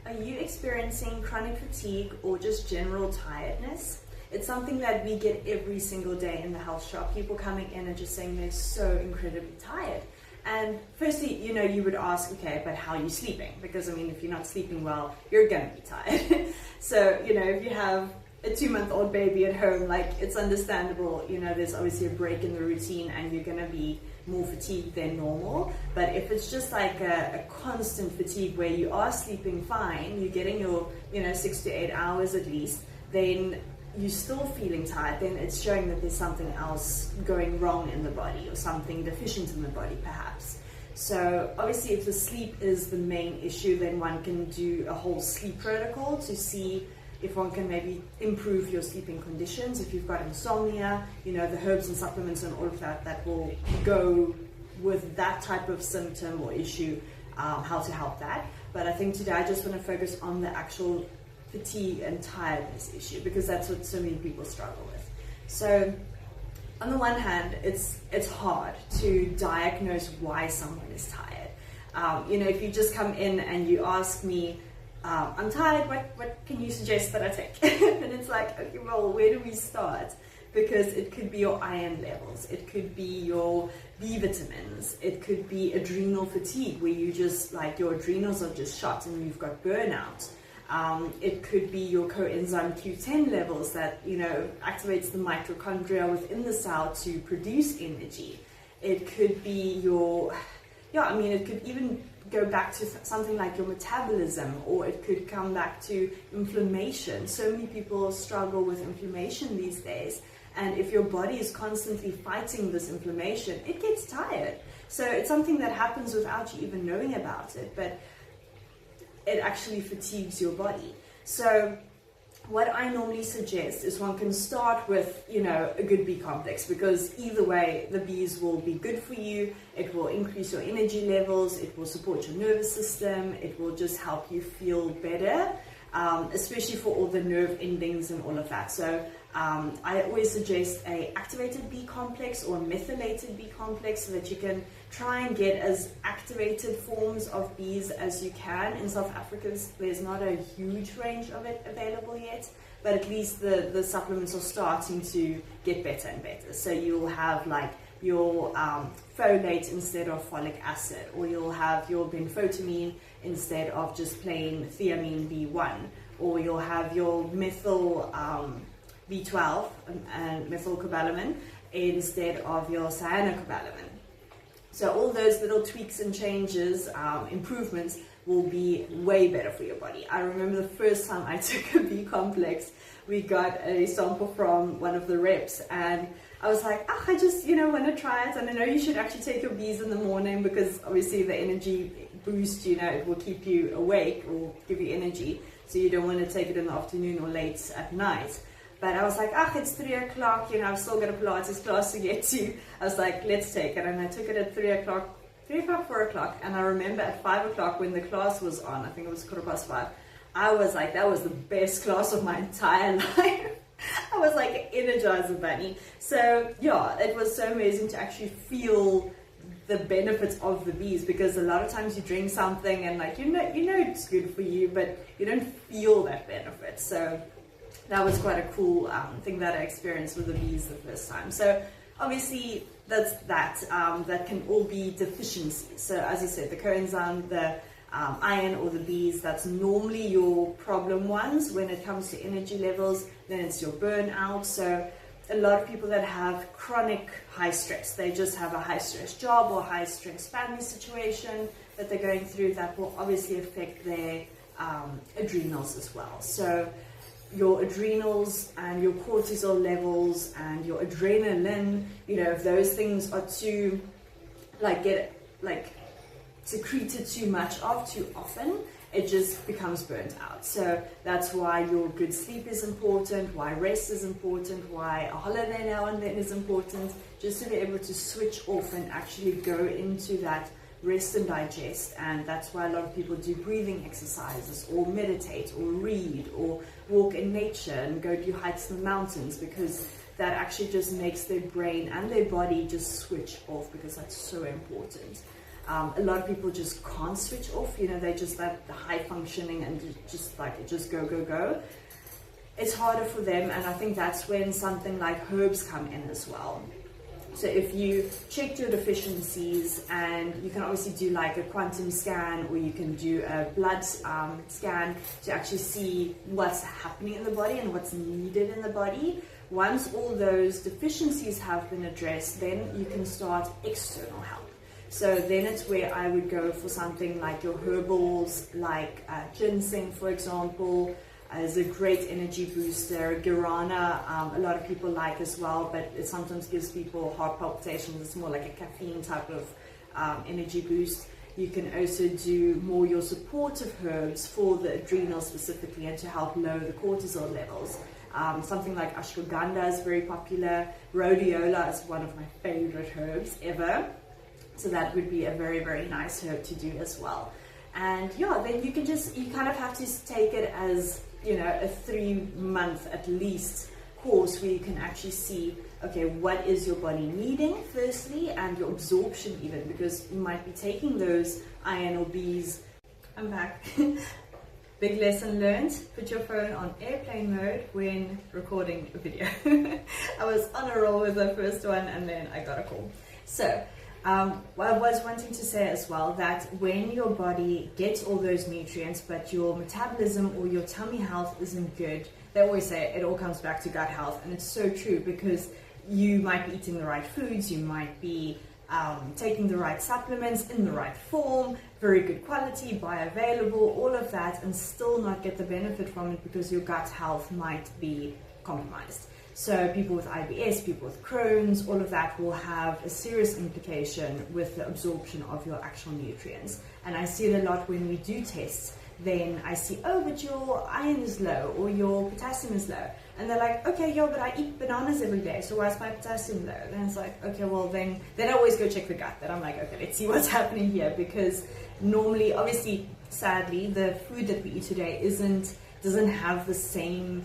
Are you experiencing chronic fatigue or just general tiredness? It's something that we get every single day in the health shop. People coming in and just saying they're so incredibly tired. And firstly, you would ask, okay, but how are you sleeping? Because if you're not sleeping well, you're gonna be tired. So, if you have a 2-month-old baby at home, it's understandable, there's obviously a break in the routine and you're gonna be more fatigued than normal. But if it's just like a constant fatigue where you are sleeping fine, you're getting your 6 to 8 hours at least, then you're still feeling tired, then it's showing that there's something else going wrong in the body or something deficient in the body perhaps. So obviously if the sleep is the main issue, then one can do a whole sleep protocol to see if one can maybe improve your sleeping conditions. If you've got insomnia, the herbs and supplements and all of that will go with that type of symptom or issue, how to help that. But I think today I just want to focus on the actual fatigue and tiredness issue, because that's what so many people struggle with. So on the one hand, it's hard to diagnose why someone is tired. If you just come in and you ask me, I'm tired, what can you suggest that I take? And it's like, okay, well, where do we start? Because it could be your iron levels, it could be your B vitamins, it could be adrenal fatigue, where you just your adrenals are just shot and you've got burnout. It could be your coenzyme Q10 levels that, activates the mitochondria within the cell to produce energy. It could be it could even go back to something like your metabolism, or it could come back to inflammation. So many people struggle with inflammation these days. And if your body is constantly fighting this inflammation, it gets tired. So it's something that happens without you even knowing about it, but it actually fatigues your body. So what I normally suggest is one can start with, a good B complex, because either way, the Bs will be good for you. It will increase your energy levels. It will support your nervous system. It will just help you feel better, especially for all the nerve endings and all of that. So I always suggest a activated B complex or a methylated B complex, so that you can try and get as activated forms of Bs as you can. In South Africa, there's not a huge range of it available yet, but at least the supplements are starting to get better and better. So you'll have your folate instead of folic acid, or you'll have your benfotiamine instead of just plain thiamine B1, or you'll have your methyl B12 and methylcobalamin instead of your cyanocobalamin. So all those little tweaks and changes, improvements, will be way better for your body. I remember the first time I took a B complex, we got a sample from one of the reps, and I was like, I just want to try it, and I know you should actually take your Bs in the morning, because obviously the energy boost, it will keep you awake or give you energy, so you don't want to take it in the afternoon or late at night. But I was like, it's 3 o'clock, I've still got a Pilates class to get to. I was like, let's take it. And I took it at 3 o'clock, 4 o'clock. And I remember at 5 o'clock when the class was on, I think it was 5:15, I was like, that was the best class of my entire life. I was like an Energizer bunny. So yeah, it was so amazing to actually feel the benefits of the Bs, because a lot of times you drink something and it's good for you, but you don't feel that benefit. So that was quite a cool thing that I experienced with the Bs the first time. So obviously that can all be deficiencies. So as you said, the coenzyme, the iron or the Bs, that's normally your problem ones when it comes to energy levels. Then it's your burnout. So a lot of people that have chronic high stress, they just have a high stress job or high stress family situation that they're going through, that will obviously affect their adrenals as well. So your adrenals and your cortisol levels and your adrenaline, if those things are too secreted too much of too often, it just becomes burnt out. So that's why your good sleep is important, why rest is important, why a holiday now and then is important, just to be able to switch off and actually go into that rest and digest. And that's why a lot of people do breathing exercises, or meditate, or read, or walk in nature and go do hikes in the mountains, because that actually just makes their brain and their body just switch off, because that's so important. A lot of people just can't switch off, they just like the high functioning and just like it just go. It's harder for them, and I think that's when something like herbs come in as well. So if you check your deficiencies, and you can obviously do like a quantum scan, or you can do a blood scan to actually see what's happening in the body and what's needed in the body. Once all those deficiencies have been addressed, then you can start external help. So then it's where I would go for something like your herbals, like ginseng, for example, is a great energy booster. Guarana, a lot of people like as well, but it sometimes gives people heart palpitations. It's more like a caffeine type of energy boost. You can also do more your supportive herbs for the adrenals specifically, and to help lower the cortisol levels. Something like ashwagandha is very popular. Rhodiola is one of my favorite herbs ever. So that would be a very, very nice herb to do as well. And yeah, then you kind of have to take it as, a 3-month at least course, where you can actually see, okay, what is your body needing firstly, and your absorption even, because you might be taking those iron or Bs. I'm back. Big lesson learned: put your phone on airplane mode when recording a video. I was on a roll with the first one, and then I got a call. So I was wanting to say as well that when your body gets all those nutrients, but your metabolism or your tummy health isn't good, they always say it all comes back to gut health. And it's so true, because you might be eating the right foods, you might be taking the right supplements in the right form, very good quality, bioavailable, all of that, and still not get the benefit from it because your gut health might be compromised. So people with IBS, people with Crohn's, all of that will have a serious implication with the absorption of your actual nutrients. And I see it a lot when we do tests. Then I see, oh, but your iron is low, or your potassium is low. And they're like, okay, yeah, but I eat bananas every day, so why is my potassium low? Then it's like, okay, well, then I always go check the gut. Then I'm like, okay, let's see what's happening here. Because normally, obviously, sadly, the food that we eat today doesn't have the same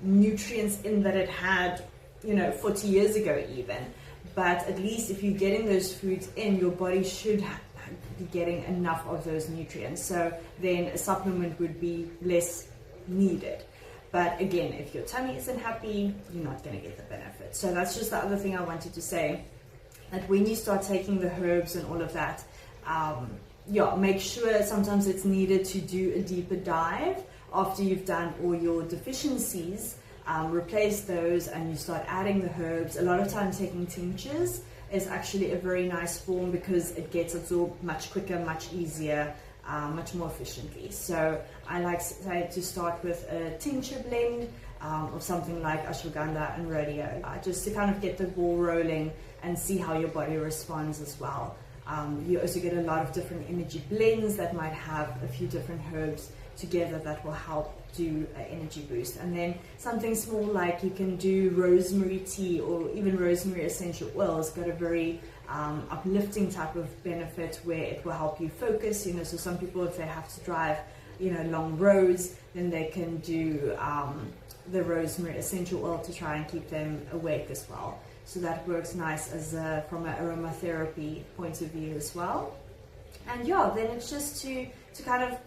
nutrients in that it had 40 years ago even. But at least if you're getting those foods in, your body should be getting enough of those nutrients, so then a supplement would be less needed. But again, if your tummy isn't happy, you're not going to get the benefit. So that's just the other thing I wanted to say, that when you start taking the herbs and all of that, make sure sometimes it's needed to do a deeper dive after you've done all your deficiencies. Replace those and you start adding the herbs. A lot of times taking tinctures is actually a very nice form, because it gets absorbed much quicker, much easier, much more efficiently. So I like to start with a tincture blend of something like ashwagandha and rhodiola, just to kind of get the ball rolling and see how your body responds as well. You also get a lot of different energy blends that might have a few different herbs together that will help do an energy boost. And then something small like you can do rosemary tea, or even rosemary essential oil has got a very uplifting type of benefit, where it will help you focus. So some people, if they have to drive long roads, then they can do the rosemary essential oil to try and keep them awake as well. So that works nice as from an aromatherapy point of view as well. And then it's just to kind of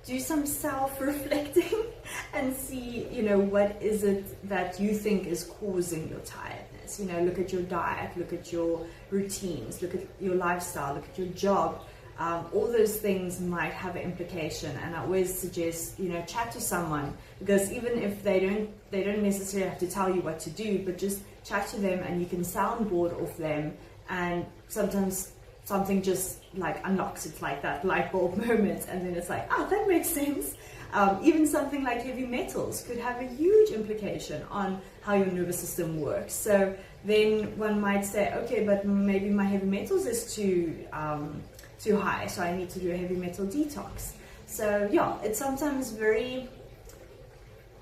do some self-reflecting and see, what is it that you think is causing your tiredness. Look at your diet, look at your routines, look at your lifestyle, look at your job. All those things might have an implication, and I always suggest, chat to someone, because even if they don't necessarily have to tell you what to do, but just chat to them and you can soundboard off them, and sometimes something just like unlocks. It's like that light bulb moment, and then it's like, that makes sense. Even something like heavy metals could have a huge implication on how your nervous system works. So then one might say, okay, but maybe my heavy metals is too high, so I need to do a heavy metal detox. So it's sometimes very,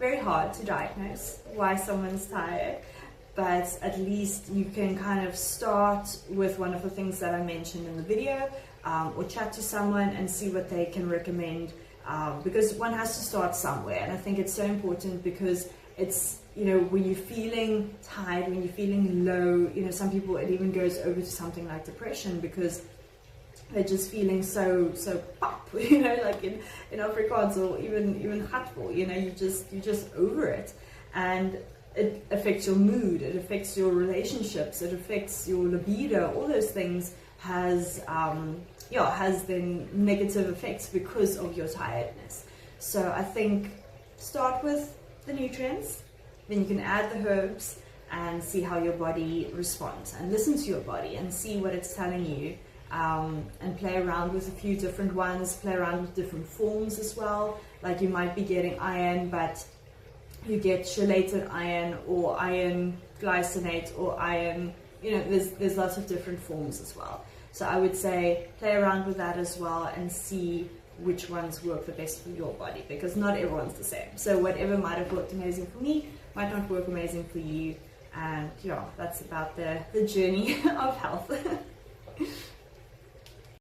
very hard to diagnose why someone's tired. But at least you can kind of start with one of the things that I mentioned in the video, or chat to someone and see what they can recommend, because one has to start somewhere. And I think it's so important, because it's, when you're feeling tired, when you're feeling low, some people, it even goes over to something like depression, because they're just feeling so pop, you know, like in Afrikaans, or even hatful, you know, you just over it, and it affects your mood, it affects your relationships, it affects your libido. All those things has then negative effects because of your tiredness. So I think start with the nutrients, then you can add the herbs and see how your body responds, and listen to your body and see what it's telling you, and play around with a few different ones, play around with different forms as well. Like you might be getting iron, but you get chelated iron, or iron glycinate, or iron, you know, there's lots of different forms as well. So I would say play around with that as well and see which ones work the best for your body, because not everyone's the same. So whatever might have worked amazing for me might not work amazing for you. And yeah, that's about the journey of health.